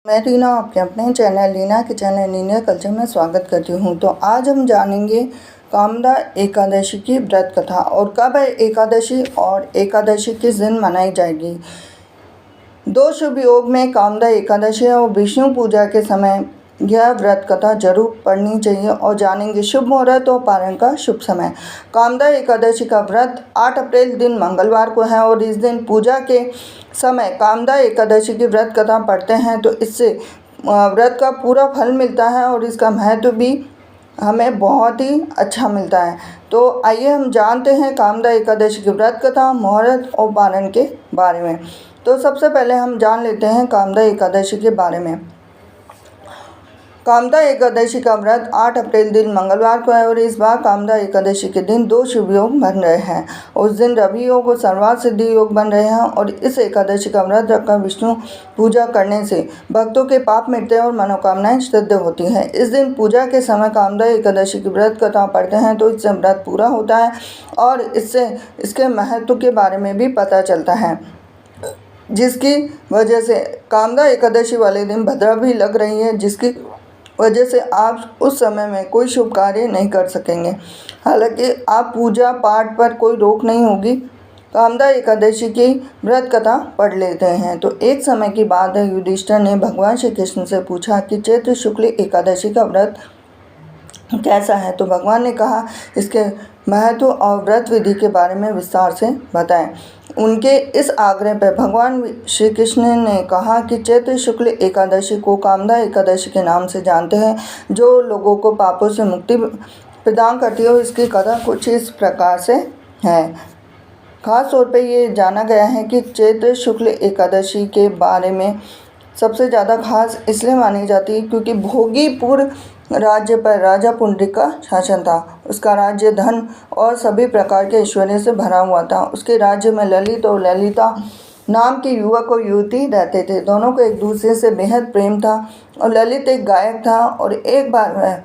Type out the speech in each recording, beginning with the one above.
मैं रीना आपके अपने channel Reena kitchen and India culture में स्वागत करती हूँ। तो आज हम जानेंगे कामदा एकादशी की व्रत कथा और कब है एकादशी और एकादशी किस दिन मनाई जाएगी। दो शुभ योग में कामदा एकादशी और विष्णु पूजा के समय यह व्रत कथा जरूर पढ़नी चाहिए और जानेंगे शुभ मुहूर्त और पारण का शुभ समय। कामदा एकादशी का व्रत 8 अप्रैल दिन मंगलवार को है और इस दिन पूजा के समय कामदा एकादशी की व्रत कथा पढ़ते हैं तो इससे व्रत का पूरा फल मिलता है और इसका महत्व भी हमें बहुत ही अच्छा मिलता है। तो आइए हम जानते हैं कामदा एकादशी की व्रत कथा, मुहूर्त और पारण के बारे में। तो सबसे पहले हम जान लेते हैं कामदा एकादशी के बारे में। कामदा एकादशी का व्रत 8 अप्रैल दिन मंगलवार को है और इस बार कामदा एकादशी के दिन 2 शुभ योग बन रहे हैं। उस दिन रवि योग और सर्वार्थ सिद्धि योग बन रहे हैं और इस एकादशी का व्रत रखकर विष्णु पूजा करने से भक्तों के पाप मिटते हैं और मनोकामनाएं सिद्ध होती हैं। इस दिन पूजा के समय कामदा एकादशी की व्रत कथा पढ़ते हैं तो इससे व्रत पूरा होता है और इससे इसके महत्व के बारे में भी पता चलता है, जिसकी वजह से कामदा एकादशी वाले दिन भद्रा भी लग रही है, जिसकी वजह से आप उस समय में कोई शुभ कार्य नहीं कर सकेंगे। हालांकि आप पूजा पाठ पर कोई रोक नहीं होगी। कामदा एकादशी की व्रत कथा पढ़ लेते हैं। तो एक समय की बात है, युधिष्ठिर ने भगवान श्री कृष्ण से पूछा कि चैत्र शुक्ल एकादशी का व्रत कैसा है। तो भगवान ने कहा इसके महत्व और व्रत विधि के बारे में विस्तार से बताएं। उनके इस आग्रह पर भगवान श्री कृष्ण ने कहा कि चैत्र शुक्ल एकादशी को कामदा एकादशी के नाम से जानते हैं, जो लोगों को पापों से मुक्ति प्रदान करती है। इसकी कथा कुछ इस प्रकार से है। खास तौर पे ये जाना गया है कि चैत्र शुक्ल एकादशी के बारे में सबसे ज़्यादा खास इसलिए मानी जाती है क्योंकि भोगीपुर राज्य पर राजा पुंडरीक का शासन था। उसका राज्य धन और सभी प्रकार के ऐश्वर्य से भरा हुआ था। उसके राज्य में ललित और ललिता नाम के युवक और युवती रहते थे। दोनों को एक दूसरे से बेहद प्रेम था और ललित एक गायक था और एक बार वह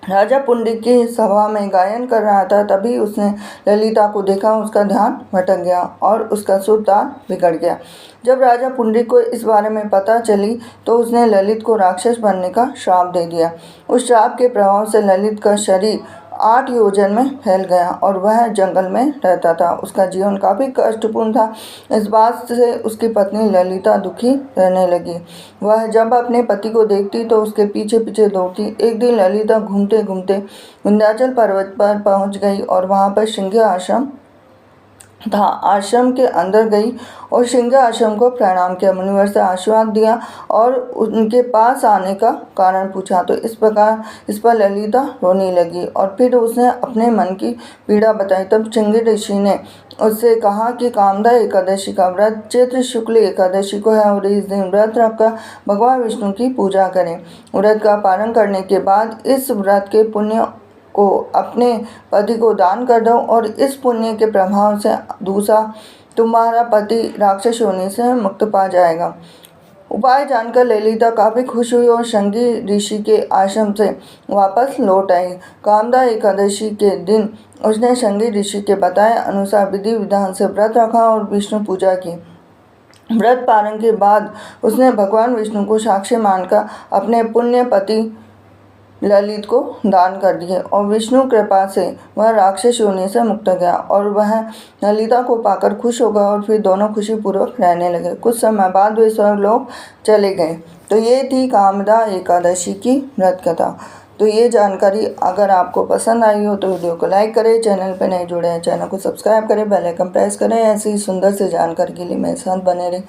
राजा पुंडरीक की सभा में गायन कर रहा था। तभी उसने ललिता को देखा, उसका ध्यान भटक गया और उसका सुर ताल बिगड़ गया। जब राजा पुंडरीक को इस बारे में पता चली तो उसने ललित को राक्षस बनने का श्राप दे दिया। उस श्राप के प्रभाव से ललित का शरीर 8 योजन में फैल गया और वह जंगल में रहता था। उसका जीवन काफ़ी कष्टपूर्ण था। इस बात से उसकी पत्नी ललिता दुखी रहने लगी। वह जब अपने पति को देखती तो उसके पीछे पीछे दौड़ती। एक दिन ललिता घूमते घूमते विंध्याचल पर्वत पर पहुंच गई और वहां पर सिंह आश्रम था। आश्रम के अंदर गई और सिंह आश्रम को प्रणाम किया, मुनिवर से आशीर्वाद दिया और उनके पास आने का कारण पूछा। तो इस पर ललिता रोने लगी और फिर उसने अपने मन की पीड़ा बताई। तब सिंह ऋषि ने उससे कहा कि कामदा एकादशी का व्रत चैत्र शुक्ल एकादशी को है और इस दिन व्रत रखकर भगवान विष्णु की पूजा करें। व्रत का पालन करने के बाद इस व्रत के पुण्य को अपने पति को दान कर दो और इस पुण्य के प्रभाव से दूसरा तुम्हारा पति राक्षस होने से मुक्त पा जाएगा। उपाय जानकर ललिता काफ़ी खुश हुई और शंगी ऋषि के आश्रम से वापस लौट आई। कामदा एकादशी के दिन उसने शंगी ऋषि के बताए अनुसार विधि विधान से व्रत रखा और विष्णु पूजा की। व्रत पारण के बाद उसने भगवान विष्णु को साक्षी मानकर अपने पुण्य पति ललित को दान कर दिए और विष्णु कृपा से वह राक्षस योनि से मुक्त गया और वह ललिता को पाकर खुश हो गया और फिर दोनों खुशीपूर्वक रहने लगे। कुछ समय बाद वे स्वर्गलोक चले गए। तो ये थी कामदा एकादशी की व्रत कथा। तो ये जानकारी अगर आपको पसंद आई हो तो वीडियो को लाइक करें, चैनल पर नए जुड़े हैं चैनल को सब्सक्राइब करें, बेल आइकन प्रेस करें। ऐसी ही सुंदर से जानकारी के लिए मेरे साथ बने रहे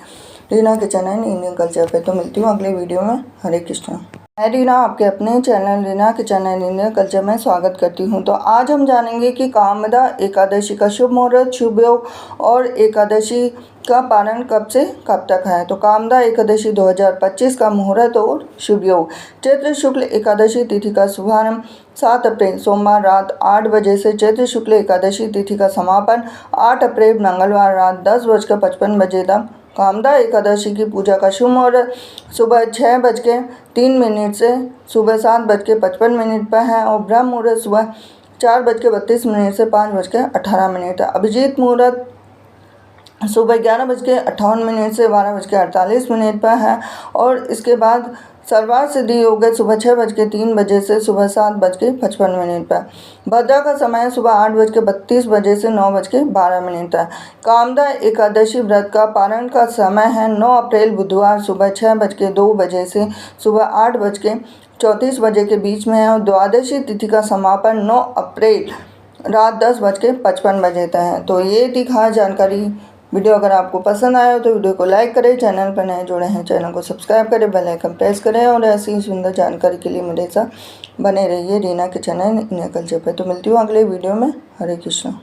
Reena kitchen and Indian culture पे। तो मिलती हूँ अगले वीडियो में। हरे कृष्णा। मैं रीना आपके अपने channel Reena kitchen and Indian culture में स्वागत करती हूँ। तो आज हम जानेंगे कि कामदा एकादशी का शुभ मुहूर्त, शुभ योग और एकादशी का पारण कब से कब तक है। तो कामदा एकादशी 2025 का मुहूर्त और शुभ योग। चैत्र शुक्ल एकादशी तिथि का शुभारंभ 7 अप्रैल सोमवार रात 8 बजे से चैत्र शुक्ल एकादशी तिथि का समापन 8 अप्रैल मंगलवार रात 10:55 बजे तक। कामदा एकादशी की पूजा का शुभ मुहूर्त सुबह 6:03 से सुबह 7:55 पर है और ब्रह्म मुहूर्त सुबह 4:32 से 5:18 है। अभिजीत मुहूर्त सुबह 11:58 से 12:48 पर है। और इसके बाद सर्वार्थ सिद्धि योग है सुबह 6:03 से सुबह 7:55 पर। भद्रा का समय सुबह 8:32 से 9:12 है। कामदा एकादशी व्रत का पारण का समय है 9 अप्रैल बुधवार सुबह 6:02 से सुबह 8:34 के बीच में है। और द्वादशी तिथि का समापन 9 अप्रैल रात 10:55 तक है। तो ये थी खास जानकारी। वीडियो अगर आपको पसंद आया हो तो वीडियो को लाइक करें, चैनल पर नए जुड़े हैं चैनल को सब्सक्राइब करें, बेल आइकन प्रेस करें और ऐसी ही सुंदर जानकारी के लिए मेरे साथ बने रहिए रीना के चैनल इन कल्चर पर। तो मिलती हूँ अगले वीडियो में। हरे कृष्णा।